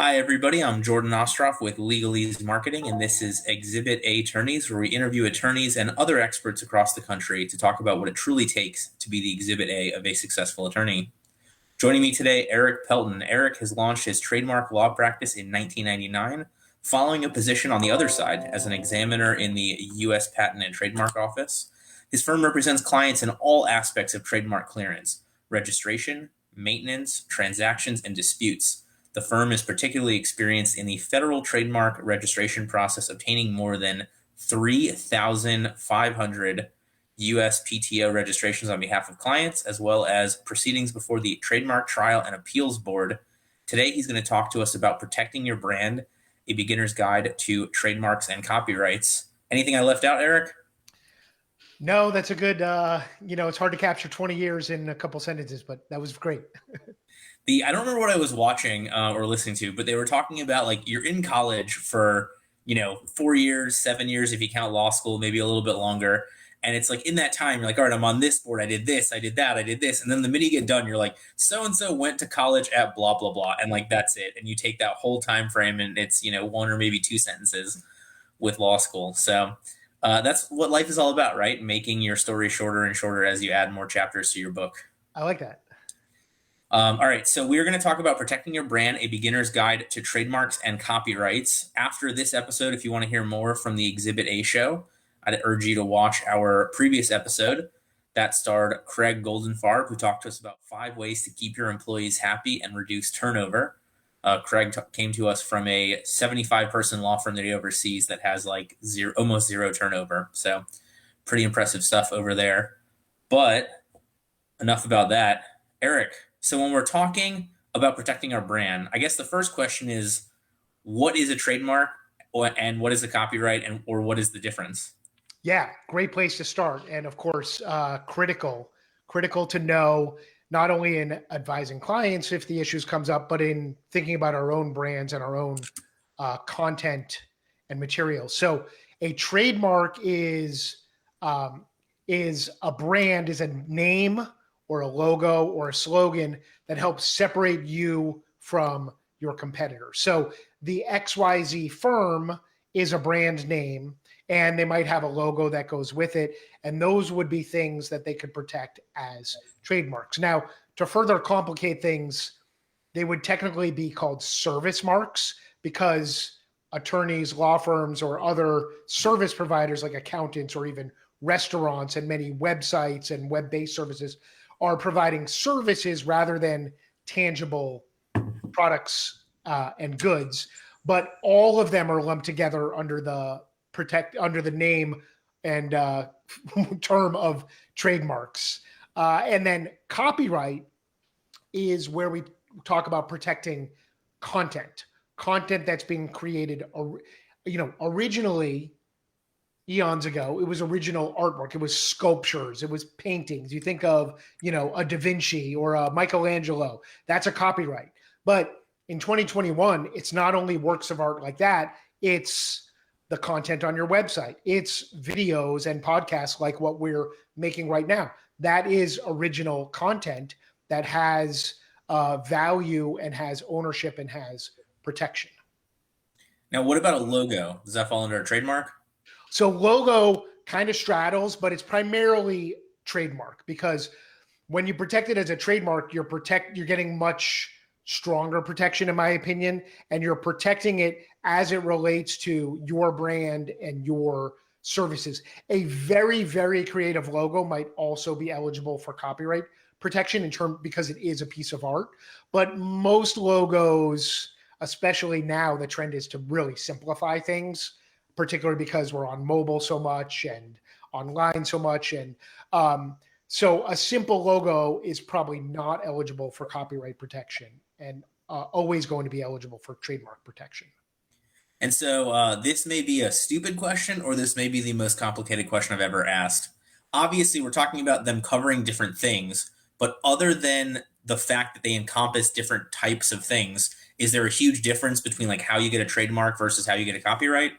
Hi, everybody. I'm Jordan Ostroff with Legalese Marketing, and this is Exhibit A Attorneys, where we interview attorneys and other experts across the country to talk about what it truly takes to be the Exhibit A of a successful attorney. Joining me today, Erik Pelton. Erik has launched his trademark law practice in 1999, following a position on the other side as an examiner in the U.S. Patent and Trademark Office. His firm represents clients in all aspects of trademark clearance, registration, maintenance, transactions, and disputes. The firm is particularly experienced in the federal trademark registration process, obtaining more than 3,500 USPTO registrations on behalf of clients, as well as proceedings before the Trademark Trial and Appeals Board. Today, he's going to talk to us about protecting your brand, a beginner's guide to trademarks and copyrights. Anything I left out, Erik? No, that's a good, it's hard to capture 20 years in a couple sentences, but that was great. I don't remember what I was watching or listening to, but they were talking about like you're in college for 4 years, 7 years if you count law school, maybe a little bit longer. And it's like in that time, you're like, all right, I'm on this board. I did this, I did that, I did this. And then the minute you get done, you're like, so and so went to college at blah, blah, blah. And like, that's it. And you take that whole time frame and it's, one or maybe two sentences with law school. So that's what life is all about, right? Making your story shorter and shorter as you add more chapters to your book. I like that. All right, so we're going to talk about protecting your brand, a beginner's guide to trademarks and copyrights. After this episode, if you want to hear more from the Exhibit A show, I'd urge you to watch our previous episode that starred Craig Goldenfarb, who talked to us about 5 ways to keep your employees happy and reduce turnover. Craig came to us from a 75-person law firm that he oversees that has like almost zero turnover. So pretty impressive stuff over there. But enough about that. Erik, so when we're talking about protecting our brand, I guess the first question is, what is a trademark and what is a copyright or what is the difference? Yeah, great place to start. And of course, critical to know not only in advising clients if the issues comes up, but in thinking about our own brands and our own content and materials. So a trademark is a brand, is a name or a logo or a slogan that helps separate you from your competitor. So the XYZ firm is a brand name and they might have a logo that goes with it. And those would be things that they could protect as trademarks. Now, to further complicate things, they would technically be called service marks because attorneys, law firms, or other service providers like accountants or even restaurants and many websites and web-based services are providing services rather than tangible products and goods, but all of them are lumped together under the name and term of trademarks. And then copyright is where we talk about protecting content that's being created, originally eons ago. It was original artwork. It was sculptures. It was paintings. You think of, a Da Vinci or a Michelangelo. That's a copyright. But in 2021, it's not only works of art like that. It's the content on your website. It's videos and podcasts like what we're making right now. That is original content that has value and has ownership and has protection. Now, what about a logo? Does that fall under a trademark? So logo kind of straddles, but it's primarily trademark because when you protect it as a trademark, you're getting much stronger protection, in my opinion, and you're protecting it as it relates to your brand and your services. A very, very creative logo might also be eligible for copyright protection because it is a piece of art. But most logos, especially now, the trend is to really simplify things, particularly because we're on mobile so much and online so much. And so a simple logo is probably not eligible for copyright protection and always going to be eligible for trademark protection. And so this may be a stupid question or this may be the most complicated question I've ever asked. Obviously, we're talking about them covering different things, but other than the fact that they encompass different types of things, is there a huge difference between like how you get a trademark versus how you get a copyright?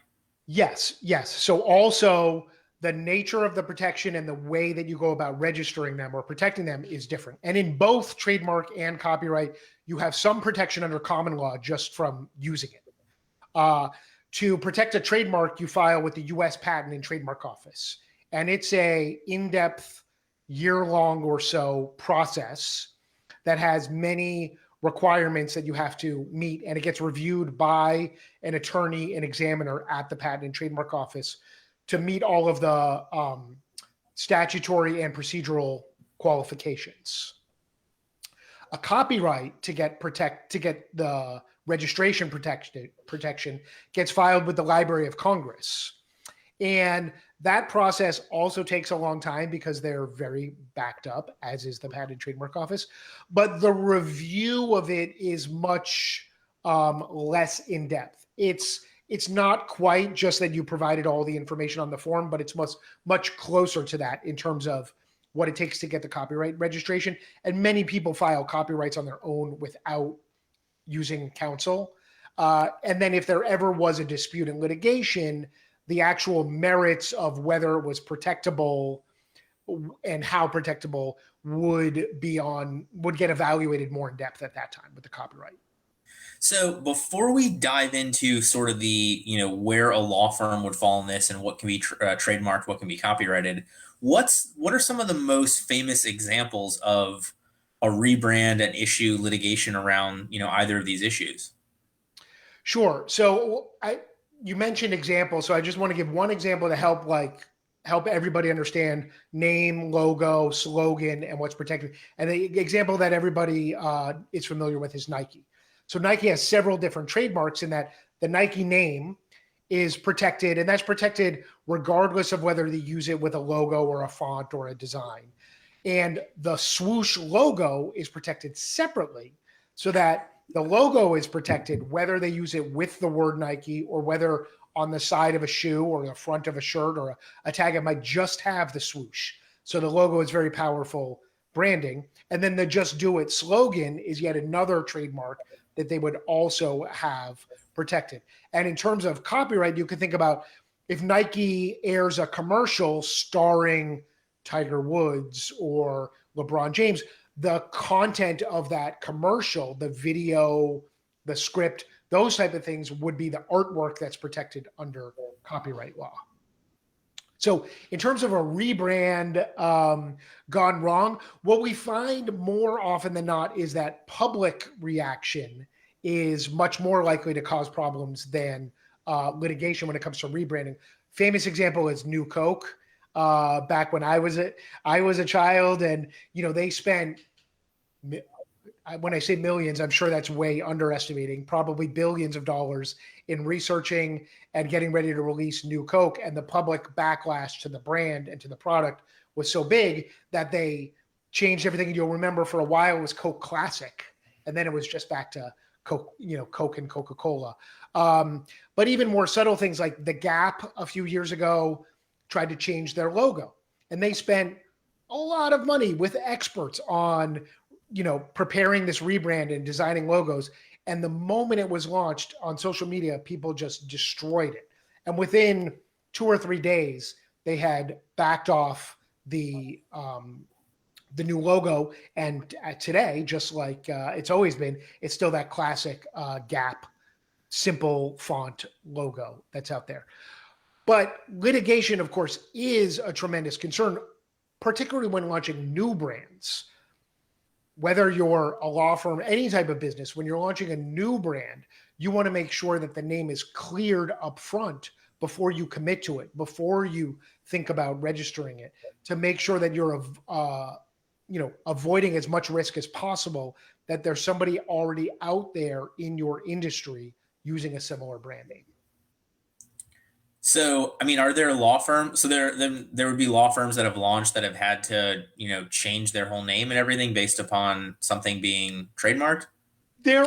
Yes. So also the nature of the protection and the way that you go about registering them or protecting them is different. And in both trademark and copyright, you have some protection under common law just from using it. To protect a trademark, you file with the U.S. Patent and Trademark Office. And it's a in-depth, year-long or so process that has many requirements that you have to meet, and it gets reviewed by an attorney and examiner at the Patent and Trademark Office to meet all of the statutory and procedural qualifications. A copyright to get the registration protection gets filed with the Library of Congress. And that process also takes a long time because they're very backed up, as is the Patent and Trademark Office. But the review of it is much less in depth. It's not quite just that you provided all the information on the form, but it's much closer to that in terms of what it takes to get the copyright registration. And many people file copyrights on their own without using counsel. And then if there ever was a dispute in litigation, the actual merits of whether it was protectable and how protectable would get evaluated more in depth at that time with the copyright. So before we dive into sort of the, where a law firm would fall in this and what can be trademarked, what can be copyrighted, what are some of the most famous examples of a rebrand and issue litigation around, either of these issues? Sure. So you mentioned examples, so I just want to give one example to help everybody understand name, logo, slogan, and what's protected. And the example that everybody is familiar with is Nike. So Nike has several different trademarks in that the Nike name is protected, and that's protected regardless of whether they use it with a logo or a font or a design. And the swoosh logo is protected separately, so that the logo is protected whether they use it with the word Nike or whether on the side of a shoe or the front of a shirt or a tag, it might just have the swoosh. So the logo is very powerful branding. And then the Just Do It slogan is yet another trademark that they would also have protected. And in terms of copyright, you can think about if Nike airs a commercial starring Tiger Woods or LeBron James, the content of that commercial, the video, the script, those type of things would be the artwork that's protected under copyright law. So in terms of a rebrand gone wrong, what we find more often than not is that public reaction is much more likely to cause problems than litigation when it comes to rebranding. Famous example is New Coke. Back when I was a child, and they spent, when I say millions, I'm sure that's way underestimating, probably billions of dollars in researching and getting ready to release New Coke. And the public backlash to the brand and to the product was so big that they changed everything. And you'll remember for a while it was Coke Classic, and then it was just back to Coke, Coke and Coca-Cola. But even more subtle things like the Gap a few years ago tried to change their logo, and they spent a lot of money with experts on preparing this rebrand and designing logos. And the moment it was launched on social media, people just destroyed it. And within 2 or 3 days, they had backed off the new logo. And today, just like it's always been, it's still that classic Gap simple font logo that's out there. But litigation, of course, is a tremendous concern, particularly when launching new brands. Whether you're a law firm, any type of business, when you're launching a new brand, you want to make sure that the name is cleared up front before you commit to it, before you think about registering it, to make sure that you're avoiding as much risk as possible that there's somebody already out there in your industry using a similar brand name. So, are there law firms? So there would be law firms that have launched that have had to, change their whole name and everything based upon something being trademarked? There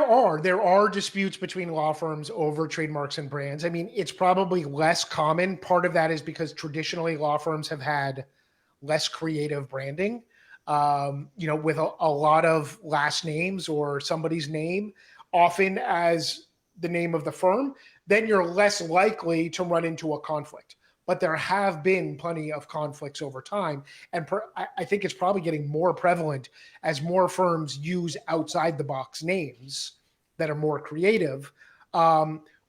are disputes between law firms over trademarks and brands. It's probably less common. Part of that is because traditionally law firms have had less creative branding, with a lot of last names or somebody's name, often as the name of the firm. Then you're less likely to run into a conflict. but there have been plenty of conflicts over time. And I think it's probably getting more prevalent as more firms use outside the box names that are more creative,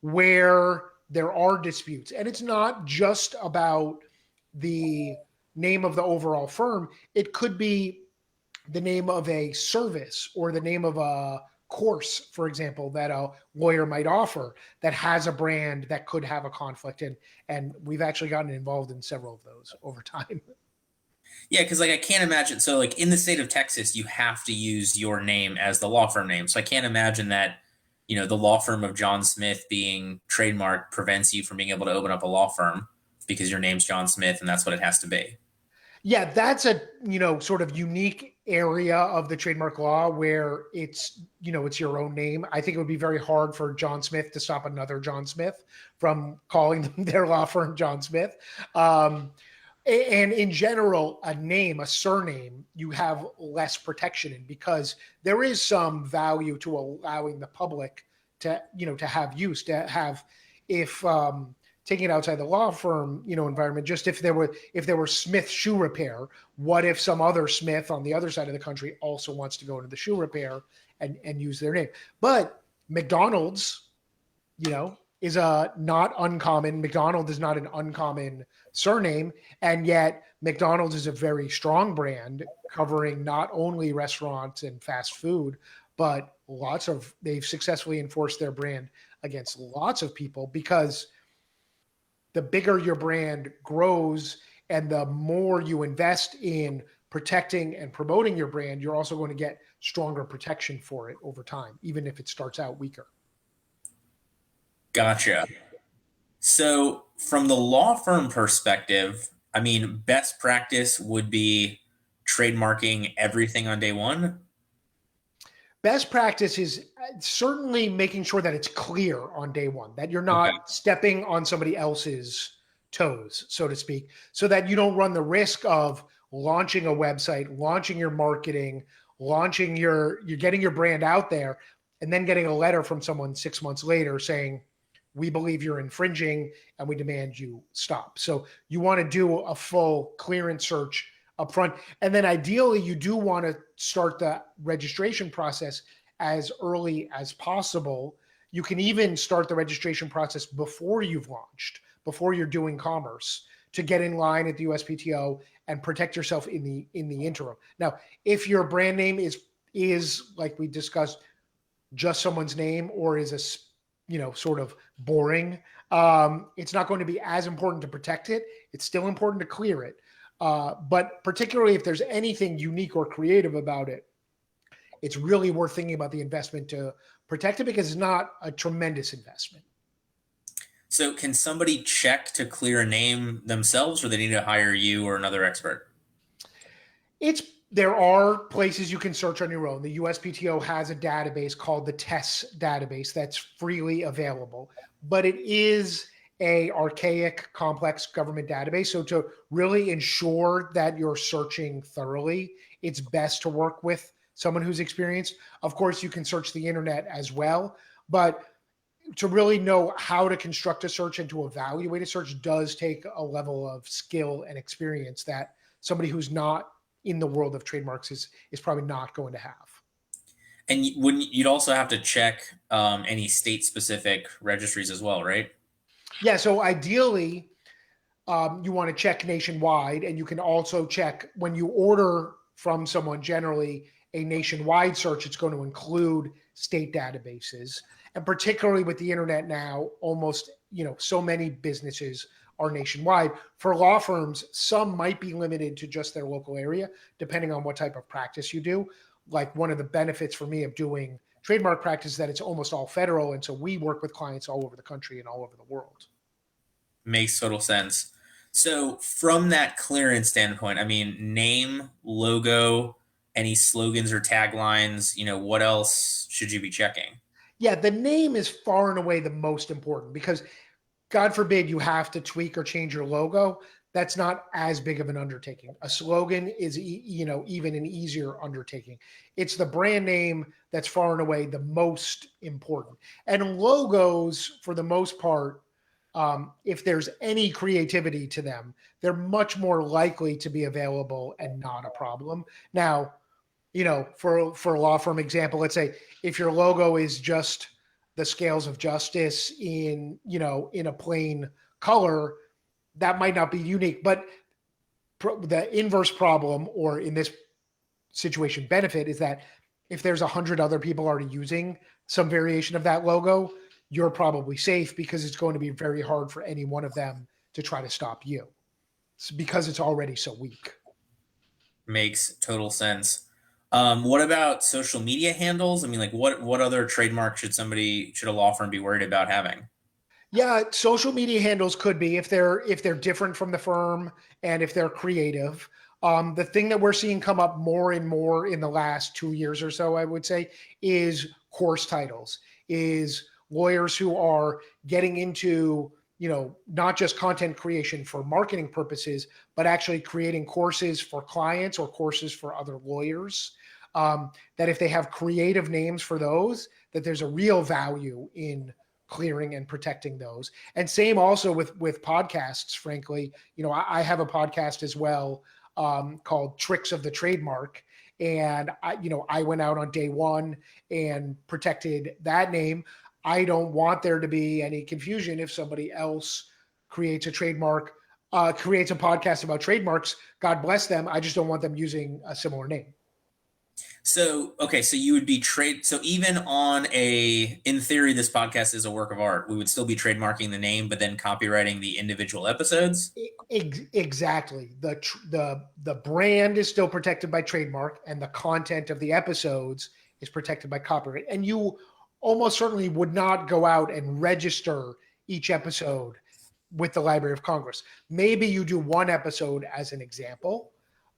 where there are disputes. And it's not just about the name of the overall firm, it could be the name of a service or the name of a course, for example, that a lawyer might offer that has a brand that could have a conflict. And we've actually gotten involved in several of those over time. Yeah, because like I can't imagine. So like in the state of Texas, you have to use your name as the law firm name. So I can't imagine that, the law firm of John Smith being trademark prevents you from being able to open up a law firm because your name's John Smith and that's what it has to be. Yeah, that's a sort of unique area of the trademark law where it's your own name. I think it would be very hard for John Smith to stop another John Smith from calling them their law firm John Smith. And in general, a name, a surname, you have less protection in, because there is some value to allowing the public to have use, to have, if taking it outside the law firm environment, just if there were Smith Shoe Repair, what if some other Smith on the other side of the country also wants to go into the shoe repair and use their name? But McDonald's, is a not uncommon. McDonald is not an uncommon surname, and yet McDonald's is a very strong brand covering not only restaurants and fast food, but they've successfully enforced their brand against lots of people, because the bigger your brand grows and the more you invest in protecting and promoting your brand, you're also going to get stronger protection for it over time, even if it starts out weaker. Gotcha. So from the law firm perspective, I mean, best practice would be trademarking everything on day one. Best practice is certainly making sure that it's clear on day one, that you're Okay. not stepping on somebody else's toes, so to speak, so that you don't run the risk of launching a website, launching your marketing, you're getting your brand out there, and then getting a letter from someone 6 months later saying, we believe you're infringing and we demand you stop. So you want to do a full clearance search up front. And then ideally, you do want to start the registration process as early as possible. You can even start the registration process before you've launched, before you're doing commerce, to get in line at the USPTO and protect yourself in the interim. Now, if your brand name is like we discussed, just someone's name, or is sort of boring, it's not going to be as important to protect it. It's still important to clear it. But particularly if there's anything unique or creative about it, it's really worth thinking about the investment to protect it, because it's not a tremendous investment. So can somebody check to clear a name themselves, or they need to hire you or another expert? There are places you can search on your own. The USPTO has a database called the TESS database that's freely available, but it is a archaic, complex government database. So to really ensure that you're searching thoroughly, it's best to work with someone who's experienced. Of course, you can search the internet as well, but to really know how to construct a search and to evaluate a search does take a level of skill and experience that somebody who's not in the world of trademarks is probably not going to have. And you'd also have to check any state-specific registries as well, right? Yeah. So ideally, you want to check nationwide, and you can also check when you order from someone. Generally, a nationwide search, it's going to include state databases, and particularly with the internet now, almost so many businesses are nationwide. For law firms, some might be limited to just their local area, depending on what type of practice you do. Like, one of the benefits for me of doing trademark practice is that it's almost all federal, and so we work with clients all over the country and all over the world. Makes total sense. So from that clearance standpoint, I mean, name, logo, any slogans or taglines, what else should you be checking? Yeah, the name is far and away the most important, because God forbid you have to tweak or change your logo. That's not as big of an undertaking. A slogan is, even an easier undertaking. It's the brand name that's far and away the most important. And logos, for the most part, if there's any creativity to them, they're much more likely to be available and not a problem. Now, for a law firm example, let's say if your logo is just the scales of justice in a plain color, that might not be unique. But the inverse problem, or in this situation benefit, is that if there's 100 other people already using some variation of that logo, you're probably safe, because it's going to be very hard for any one of them to try to stop you, because it's already so weak. Makes total sense. What about social media handles? I mean, like what other trademark should a law firm be worried about having? Yeah, social media handles could be, if they're different from the firm and if they're creative. The thing that we're seeing come up more and more in the last 2 years or so, I would say, is course titles, is lawyers who are getting into, not just content creation for marketing purposes, but actually creating courses for clients or courses for other lawyers. That if they have creative names for those, that there's a real value in clearing and protecting those. And same also with podcasts, frankly. I have a podcast as well, called Tricks of the Trademark. And I went out on day one and protected that name. I don't want there to be any confusion if somebody else creates a creates a podcast about trademarks. God bless them. I just don't want them using a similar name. So, okay, so you would be so even in theory, this podcast is a work of art. We would still be trademarking the name, but then copywriting the individual episodes. Exactly. The brand is still protected by trademark, and the content of the episodes is protected by copyright. And you almost certainly would not go out and register each episode with the Library of Congress. Maybe you do one episode as an example.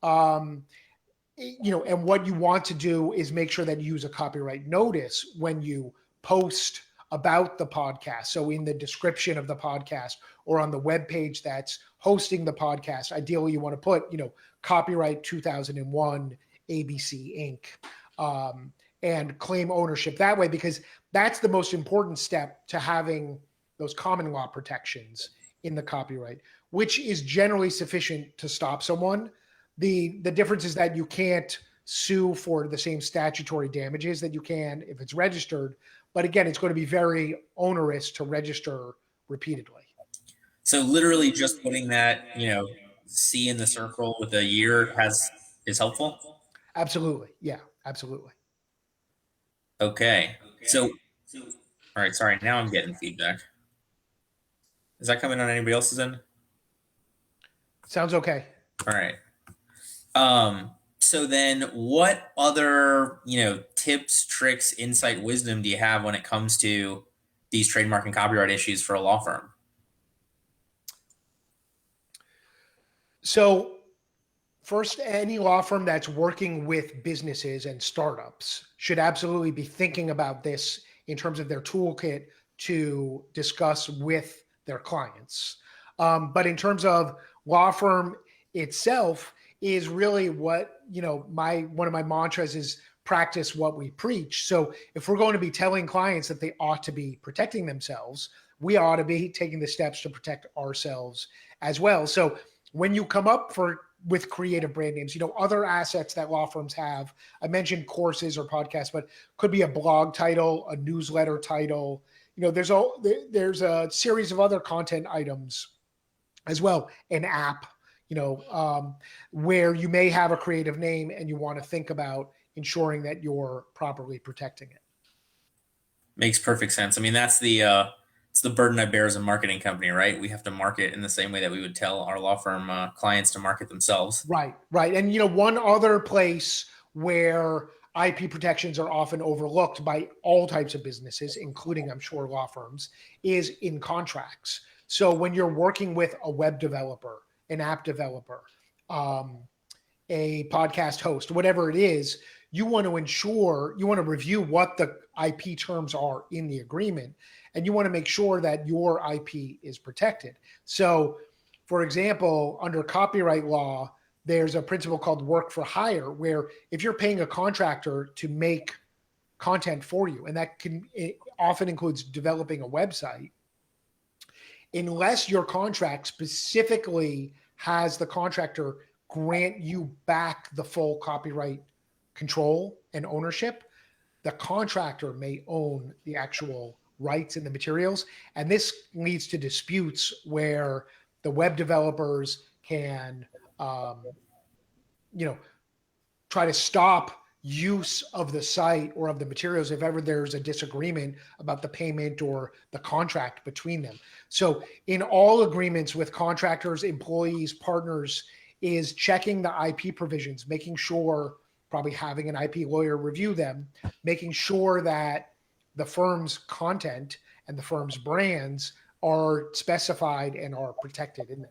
And what you want to do is make sure that you use a copyright notice when you post about the podcast. So in the description of the podcast, or on the web page that's hosting the podcast, ideally you want to put, copyright 2001 ABC Inc. And claim ownership that way, because that's the most important step to having those common law protections in the copyright, which is generally sufficient to stop someone. The difference is that you can't sue for the same statutory damages that you can if it's registered. But again, it's going to be very onerous to register repeatedly. So literally just putting that, C in the circle with a year is helpful. Absolutely. Yeah, absolutely. Okay. So, all right, sorry, now I'm getting feedback. Is that coming on anybody else's end? Sounds okay. All right. So then what other, tips, tricks, insight, wisdom do you have when it comes to these trademark and copyright issues for a law firm? So first, any law firm that's working with businesses and startups should absolutely be thinking about this in terms of their toolkit to discuss with their clients. But in terms of law firm itself, is really what, one of my mantras is practice what we preach. So if we're going to be telling clients that they ought to be protecting themselves, we ought to be taking the steps to protect ourselves as well. So when you come up with creative brand names, other assets that law firms have, I mentioned courses or podcasts, but could be a blog title, a newsletter title. There's a series of other content items as well, an app, where you may have a creative name and you want to think about ensuring that you're properly protecting it. Makes perfect sense. I mean, it's the burden I bear as a marketing company, right? We have to market in the same way that we would tell our law firm clients to market themselves. Right. And, one other place where IP protections are often overlooked by all types of businesses, including, I'm sure, law firms, is in contracts. So when you're working with a web developer, an app developer, a podcast host, whatever it is, you want to review what the IP terms are in the agreement, and you want to make sure that your IP is protected. So, for example, under copyright law, there's a principle called work for hire, where if you're paying a contractor to make content for you, and it often includes developing a website, unless your contract specifically has the contractor grant you back the full copyright control and ownership, the contractor may own the actual rights and the materials. And this leads to disputes where the web developers can, you know, try to stop use of the site or of the materials if ever there's a disagreement about the payment or the contract between them. So in all agreements with contractors, employees, partners, is checking the IP provisions, making sure, probably having an IP lawyer review them, making sure that the firm's content and the firm's brands are specified and are protected in them.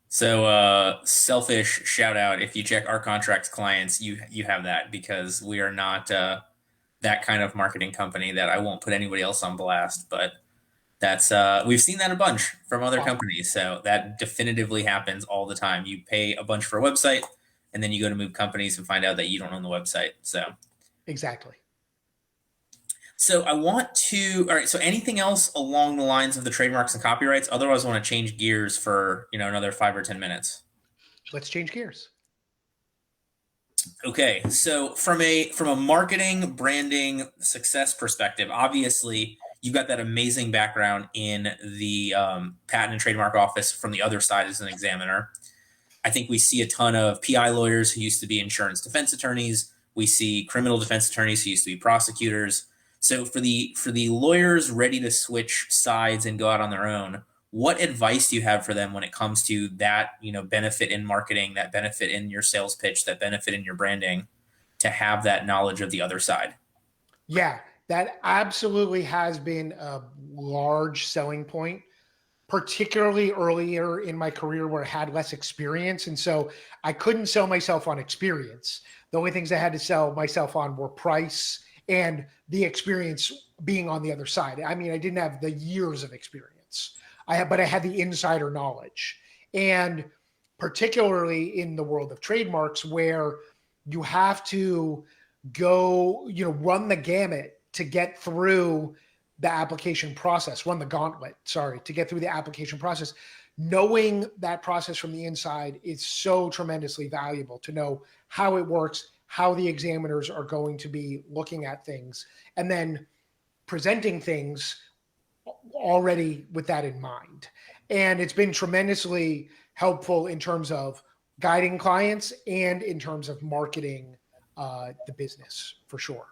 So selfish shout out, if you check our contracts clients, you have that, because we are not that kind of marketing company. That I won't put anybody else on blast, but that's we've seen that a bunch from other companies. So that definitively happens all the time. You pay a bunch for a website, and then you go to move companies and find out that you don't own the website. So exactly. So I want to, all right. So anything else along the lines of the trademarks and copyrights? Otherwise, I want to change gears for, another 5 or 10 minutes. Let's change gears. Okay. So from a marketing, branding, success perspective, obviously you've got that amazing background in the patent and trademark office from the other side as an examiner. I think we see a ton of PI lawyers who used to be insurance defense attorneys. We see criminal defense attorneys who used to be prosecutors. So for the lawyers ready to switch sides and go out on their own, what advice do you have for them when it comes to that, benefit in marketing, that benefit in your sales pitch, that benefit in your branding, to have that knowledge of the other side? Yeah, that absolutely has been a large selling point, particularly earlier in my career where I had less experience. And so I couldn't sell myself on experience. The only things I had to sell myself on were price and the experience being on the other side. I mean, I didn't have the years of experience, but I had the insider knowledge. And particularly in the world of trademarks, where you have to go, run the gamut to get through the application process, run the gauntlet, to get through the application process. Knowing that process from the inside is so tremendously valuable, to know how it works, how the examiners are going to be looking at things, and then presenting things already with that in mind. And it's been tremendously helpful in terms of guiding clients and in terms of marketing the business, for sure.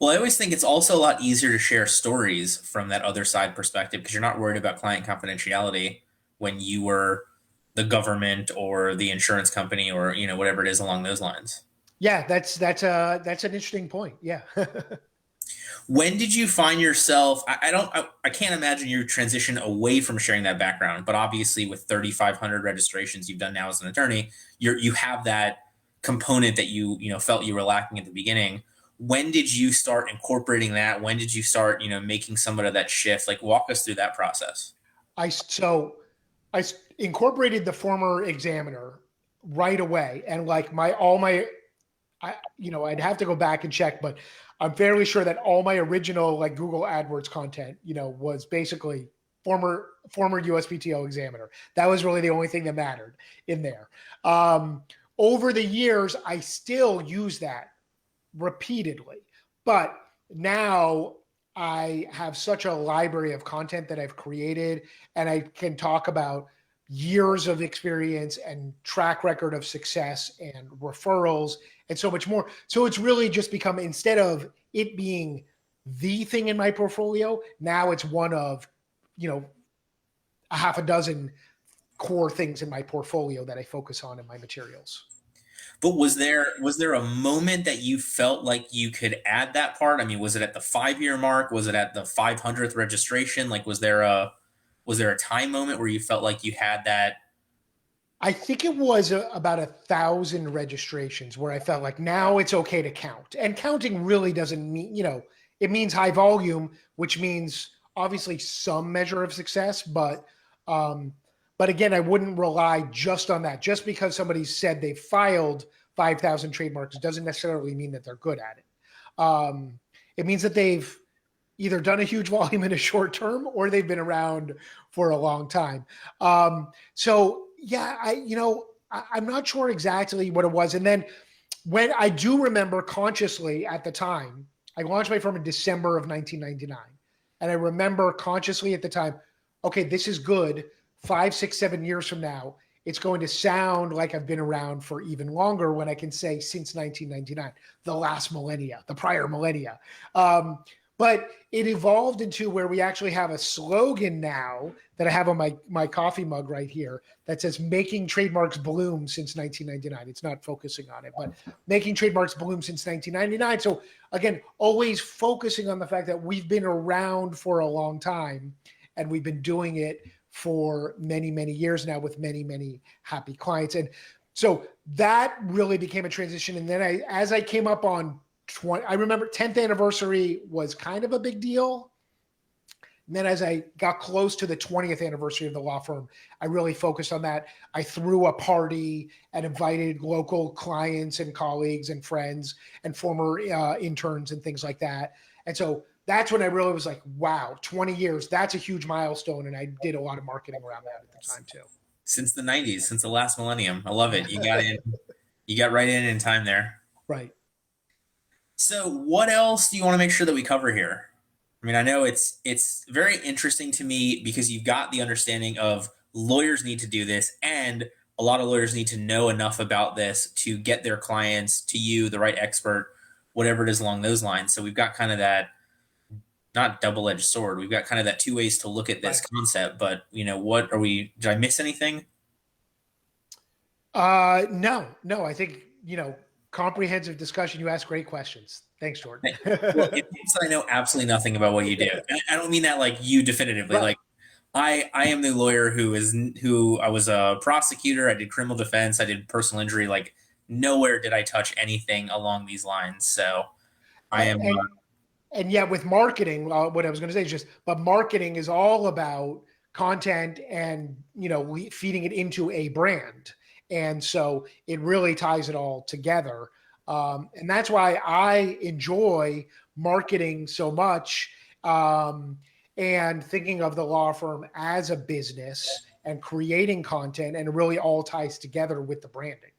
Well, I always think it's also a lot easier to share stories from that other side perspective, because you're not worried about client confidentiality when you were the government or the insurance company or whatever it is along those lines. Yeah, that's an interesting point. Yeah. When did you find yourself? I can't imagine your transition away from sharing that background, but obviously with 3,500 registrations you've done now as an attorney, you have that component that you felt you were lacking at the beginning. When did you start incorporating that? When did you start making somewhat of that shift? Like, walk us through that process. I incorporated the former examiner right away, and like I'd have to go back and check, but I'm fairly sure that all my original like Google AdWords content, was basically former USPTO examiner. That was really the only thing that mattered in there. Over the years, I still use that repeatedly, but now I have such a library of content that I've created, and I can talk about years of experience and track record of success and referrals and so much more. So it's really just become, instead of it being the thing in my portfolio, now it's one of, a half a dozen core things in my portfolio that I focus on in my materials. But was there a moment that you felt like you could add that part? I mean, was it at the 5-year mark? Was it at the 500th registration? Like, was there a time moment where you felt like you had that? I think it was about 1,000 registrations where I felt like now it's okay to count. And counting really doesn't mean, it means high volume, which means obviously some measure of success. But again, I wouldn't rely just on that. Just because somebody said they filed 5,000 trademarks doesn't necessarily mean that they're good at it. It means that they've either done a huge volume in a short term or they've been around for a long time. So yeah, I'm not sure exactly what it was. And then when I do remember consciously at the time, I launched my firm in December of 1999. And I remember consciously at the time, okay, this is good. 5, 6, 7 years from now, it's going to sound like I've been around for even longer when I can say since 1999, the last millennia, the prior millennia. But it evolved into where we actually have a slogan now that I have on my coffee mug right here that says making trademarks bloom since 1999. It's not focusing on it, but making trademarks bloom since 1999. So again, always focusing on the fact that we've been around for a long time and we've been doing it for many, many years now with many, many happy clients. And so that really became a transition. And then as I came up on I remember 10th anniversary was kind of a big deal. And then as I got close to the 20th anniversary of the law firm, I really focused on that. I threw a party and invited local clients and colleagues and friends and former interns and things like that. And so that's when I really was like, wow, 20 years, that's a huge milestone. And I did a lot of marketing around that at the time too. Since the 90s, since the last millennium. I love it. You got right in time there. Right. So what else do you want to make sure that we cover here? I mean, I know it's very interesting to me because you've got the understanding of lawyers need to do this, and a lot of lawyers need to know enough about this to get their clients to you, the right expert, whatever it is along those lines. So we've got kind of that, not double-edged sword. We've got kind of that two ways to look at this concept, but what are we, did I miss anything? No, I think, comprehensive discussion. You ask great questions. Thanks, Jordan. Well, it means that I know absolutely nothing about what you do. And I don't mean that like you definitively. Right. Like I am the lawyer who I was a prosecutor. I did criminal defense. I did personal injury. Like nowhere did I touch anything along these lines. So I am. And yet with marketing, what I was going to say is but marketing is all about content and, feeding it into a brand. And so it really ties it all together. And that's why I enjoy marketing so much, and thinking of the law firm as a business and creating content, and it really all ties together with the branding.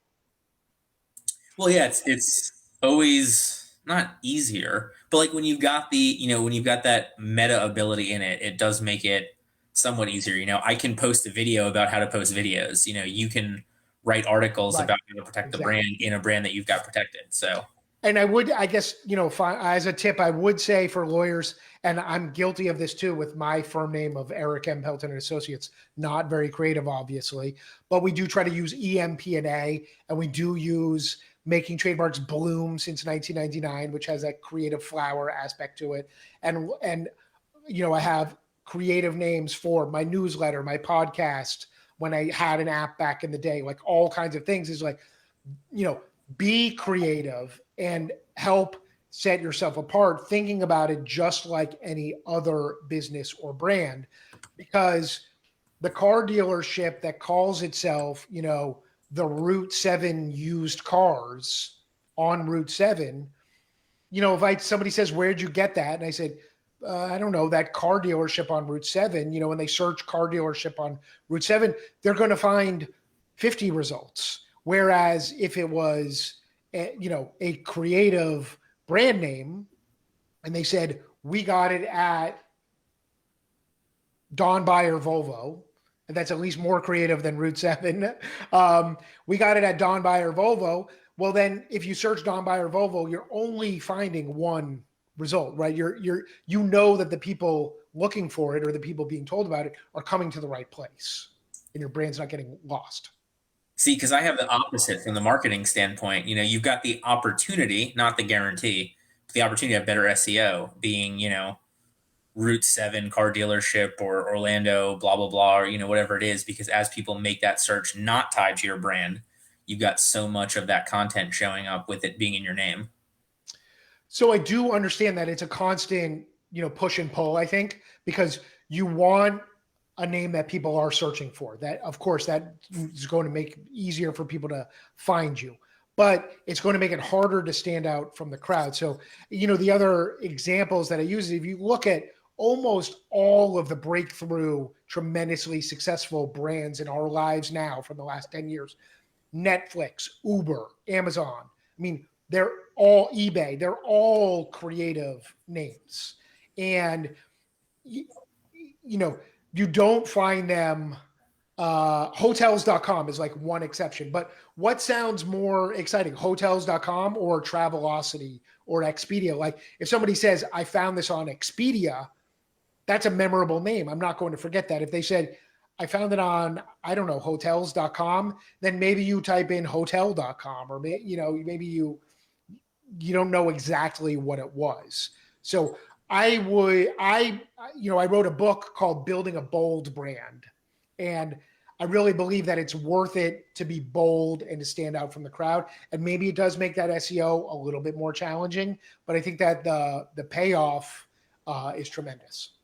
Well, yeah, it's always not easier, but like when you've got when you've got that meta ability in it, it does make it somewhat easier. I can post a video about how to post videos. You can write articles about how to protect the brand in a brand that you've got protected. So, and I guess, as a tip, I would say for lawyers, and I'm guilty of this too with my firm name of Erik M. Pelton and Associates, not very creative, obviously, but we do try to use EMP&A, and we do use making trademarks bloom since 1999, which has that creative flower aspect to it. And I have creative names for my newsletter, my podcast, when I had an app back in the day, like all kinds of things is like, be creative and help set yourself apart, thinking about it just like any other business or brand, because the car dealership that calls itself, the Route 7 used cars on Route 7, if somebody says, where'd you get that? And I said, I don't know, that car dealership on Route 7, when they search car dealership on Route 7, they're going to find 50 results. Whereas if it was, a creative brand name and they said, we got it at Don Buyer Volvo, and that's at least more creative than Route 7. We got it at Don Buyer Volvo. Well, then if you search Don Buyer Volvo, you're only finding one result, right? You know that the people looking for it or the people being told about it are coming to the right place, and your brand's not getting lost. See, because I have the opposite from the marketing standpoint. You've got the opportunity, not the guarantee, but the opportunity to have better SEO being, Route 7 car dealership or Orlando, blah, blah, blah, or, whatever it is, because as people make that search not tied to your brand, you've got so much of that content showing up with it being in your name. So I do understand that it's a constant, push and pull, I think, because you want a name that people are searching for. That, of course, that is going to make it easier for people to find you. but it's going to make it harder to stand out from the crowd. So, the other examples that I use is if you look at almost all of the breakthrough, tremendously successful brands in our lives now from the last 10 years, Netflix, Uber, Amazon. I mean, they're all eBay. They're all creative names. And, you don't find them. Hotels.com is like one exception. But what sounds more exciting, hotels.com or Travelocity or Expedia? Like if somebody says, I found this on Expedia, that's a memorable name. I'm not going to forget that. If they said, I found it on, I don't know, hotels.com, then maybe you type in hotel.com or, maybe you don't know exactly what it was. So I wrote a book called Building a Bold Brand. And I really believe that it's worth it to be bold and to stand out from the crowd. And maybe it does make that SEO a little bit more challenging, but I think that the payoff is tremendous.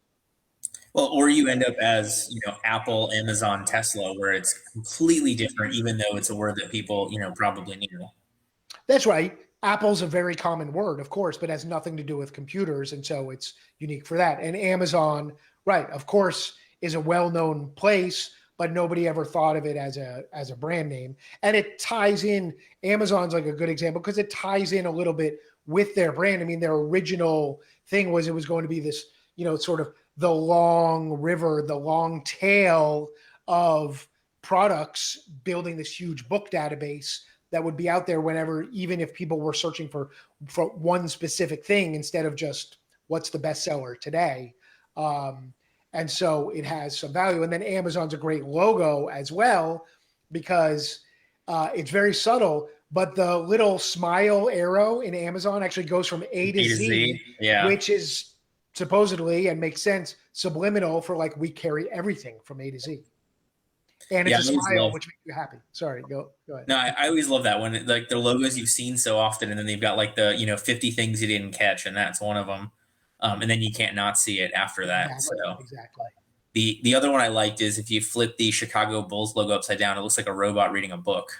Well, or you end up as, Apple, Amazon, Tesla, where it's completely different, even though it's a word that people, probably knew. That's right. Apple's a very common word, of course, but has nothing to do with computers. And so it's unique for that. And Amazon, right, of course, is a well-known place, but nobody ever thought of it as a brand name. And it ties in, Amazon's like a good example because it ties in a little bit with their brand. I mean, their original thing was it was going to be this, sort of the long river, the long tail of products building this huge book database that would be out there whenever, even if people were searching for one specific thing instead of just what's the bestseller today. And so it has some value. And then Amazon's a great logo as well because it's very subtle, but the little smile arrow in Amazon actually goes from A to Z, yeah. which is supposedly, and makes sense, subliminal for like we carry everything from A to Z. And it's a smile, which makes you happy. Sorry, go ahead. No, I always love that one. Like the logos you've seen so often, and then they've got like the 50 things you didn't catch, and that's one of them. And then you can't not see it after that. Exactly. The other one I liked is if you flip the Chicago Bulls logo upside down, it looks like a robot reading a book.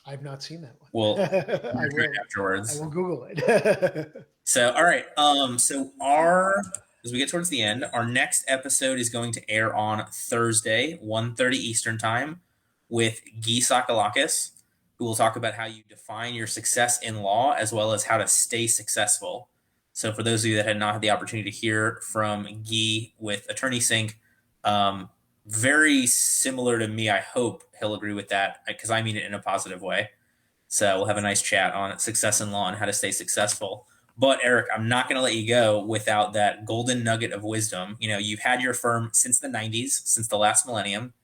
I've not seen that one. Well, I will afterwards. I will Google it. So, all right. As we get towards the end, our next episode is going to air on Thursday, 1:30 Eastern Time, with Guy Sakalakis, who will talk about how you define your success in law as well as how to stay successful. So for those of you that had not had the opportunity to hear from Guy with Attorney Sync, very similar to me. I hope he'll agree with that because I mean it in a positive way. So we'll have a nice chat on success in law and how to stay successful. But Erik, I'm not going to let you go without that golden nugget of wisdom. You've had your firm since the 90s, since the last millennium,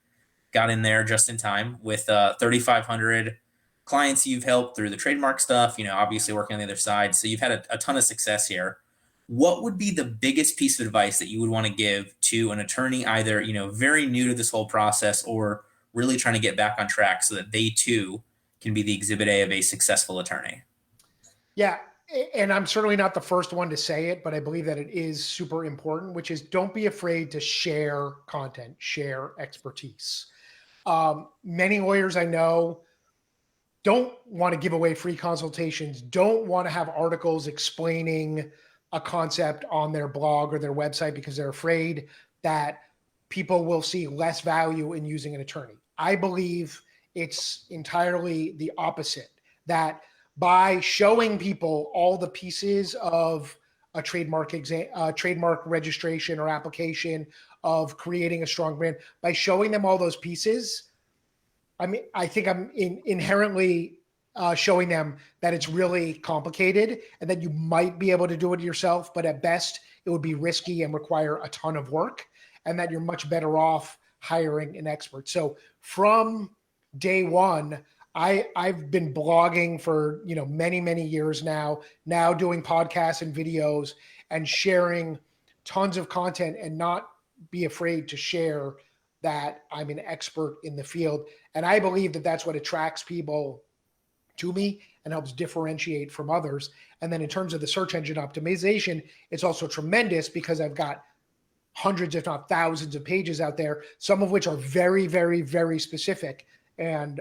got in there just in time with 3,500 clients you've helped through the trademark stuff, obviously working on the other side. So you've had a ton of success here. What would be the biggest piece of advice that you would want to give to an attorney, either, very new to this whole process or really trying to get back on track so that they too can be the exhibit A of a successful attorney? Yeah. And I'm certainly not the first one to say it, but I believe that it is super important, which is don't be afraid to share content, share expertise. Many lawyers I know don't want to give away free consultations, don't want to have articles explaining a concept on their blog or their website because they're afraid that people will see less value in using an attorney. I believe it's entirely the opposite, that by showing people all the pieces of a trademark registration or application, of creating a strong brand, by showing them all those pieces, I think I'm inherently showing them that it's really complicated and that you might be able to do it yourself, but at best it would be risky and require a ton of work, and that you're much better off hiring an expert. So from day one, I've been blogging for many years now doing podcasts and videos and sharing tons of content, and not be afraid to share that I'm an expert in the field. And I believe that that's what attracts people to me and helps differentiate from others. And then in terms of the search engine optimization, it's also tremendous because I've got hundreds, if not thousands of pages out there, some of which are very, very, very specific. And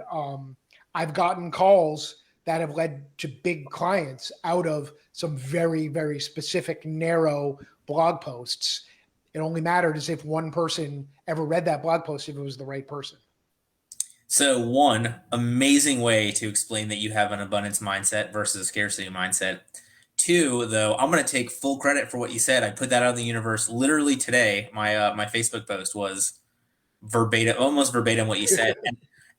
I've gotten calls that have led to big clients out of some very, very specific, narrow blog posts. It only mattered as if one person ever read that blog post, if it was the right person. So one amazing way to explain that you have an abundance mindset versus a scarcity mindset. Two, though, I'm going to take full credit for what you said. I put that out in the universe literally today. My Facebook post was verbatim, almost verbatim what you said.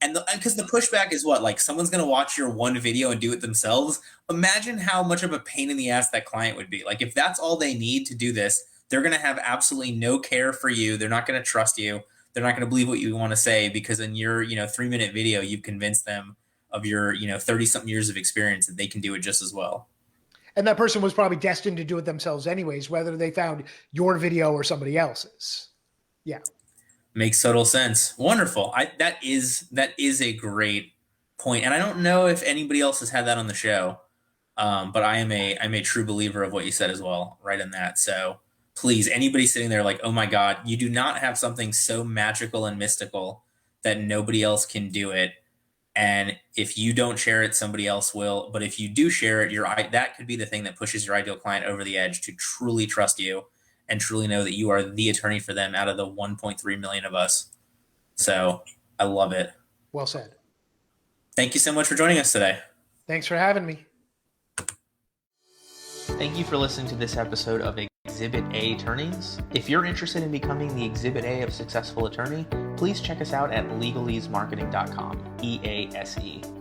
And because the pushback is what, like someone's going to watch your one video and do it themselves. Imagine how much of a pain in the ass that client would be. Like if that's all they need to do this, they're going to have absolutely no care for you. They're not going to trust you. They're not going to believe what you want to say because in your 3-minute video, you've convinced them of your 30 something years of experience that they can do it just as well. And that person was probably destined to do it themselves anyways, whether they found your video or somebody else's. Yeah. Makes total sense. Wonderful. That is a great point. And I don't know if anybody else has had that on the show. But I'm a true believer of what you said as well, right in that. So please, anybody sitting there like, oh my God, you do not have something so magical and mystical that nobody else can do it. And if you don't share it, somebody else will. But if you do share it, that could be the thing that pushes your ideal client over the edge to truly trust you and truly know that you are the attorney for them out of the 1.3 million of us. So I love it. Well said. Thank you so much for joining us today. Thanks for having me. Thank you for listening to this episode of Exhibit A Attorneys. If you're interested in becoming the Exhibit A of successful attorney, please check us out at legalesemarketing.com, EASE.